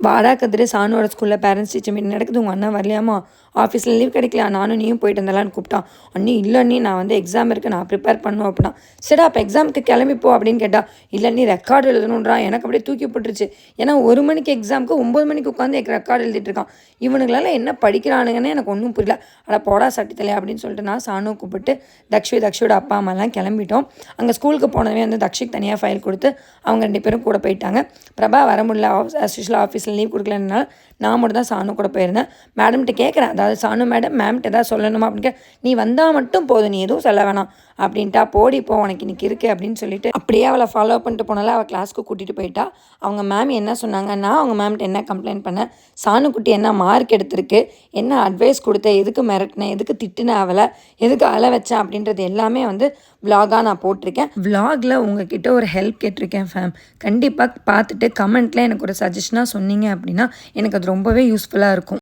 வாடா கதிரு சானோட ஸ்கூலில் parents teacher meeting நடக்குது, உங்கள் அண்ணா வரலையாமா, ஆஃபீஸில் லீவ் கிடைக்கல, நானும் நீயும் போயிட்டு வந்தலான்னு கூப்பிட்டான். அண்ணி இல்லை அண்ணி, நான் வந்து எக்ஸாம் இருக்குது, நான் ப்ரிப்பேர் பண்ணணும் அப்படின்னா. சரி அப்போ எக்ஸாமுக்கு கிளம்பிப்போ அப்படின்னு கேட்டால், இல்லை நீ ரெக்கார்டு எழுதணுன்றான். எனக்கு அப்படியே தூக்கி போட்டுருச்சு. ஏன்னா 1 மணிக்கு எக்ஸாமுக்கு 9 மணிக்கு உட்காந்து ரெக்கார்டு எழுதிட்டு இருக்கான். இவனுங்களால என்ன படிக்கிறானுங்கன்னு எனக்கு ஒன்றும் புரியல. அட போடா சட்டித்தலையா அப்படின்னு சொல்லிட்டு நான் சானு கூப்பிட்டு தக்ஷோட அப்பா அம்மாலாம் கிளம்பிட்டோம். அங்கே ஸ்கூலுக்கு போனவே வந்து தக்ஷிக்கு தனியாக ஃபைல் கொடுத்து அவங்க 2 பேரும் கூட போயிட்டாங்க. பிரபா வர முடியல, அஸ்யூஷுவல் ஆஃபீஸில் லீவ் கொடுக்கலனால நான் மட்டும் தான் சானு கூட போயிருந்தேன். மேடம்கிட்ட கேட்குறேன், அதாவது சானு மேம்கிட்ட ஏதாவது சொல்லணுமா அப்படின்னு நீ வந்தால் மட்டும் போதும், நீ எதுவும் சொல்ல வேணாம் அப்படின்ட்டா. போடி போ, உனக்கு இன்றைக்கி இருக்குது அப்படின்னு சொல்லிட்டு அப்படியே அவளை ஃபாலோ பண்ணிட்டு போனால அவள் கிளாஸ்க்கு கூட்டிகிட்டு போயிட்டா. அவங்க மேம் என்ன சொன்னாங்கன்னா, அவங்க மேம்கிட்ட என்ன கம்ப்ளைண்ட் பண்ணேன், சானுக்குட்டி என்ன மார்க் எடுத்திருக்கு, என்ன அட்வைஸ் கொடுத்தேன், எதுக்கு மிரட்டினேன், எதுக்கு திட்டினேன், அவளை எதுக்கு அழ வச்சேன் அப்படின்றது எல்லாமே வந்து விலாகாக நான் போட்டிருக்கேன். விலாகில் உங்ககிட்ட ஒரு ஹெல்ப் கேட்டிருக்கேன் ஃபேம். கண்டிப்பாக பார்த்துட்டு கமெண்ட்டில் எனக்கு ஒரு சஜஷனாக சொன்னீங்க அப்படின்னா எனக்கு அது ரொம்பவே யூஸ்ஃபுல்லாக இருக்கும்.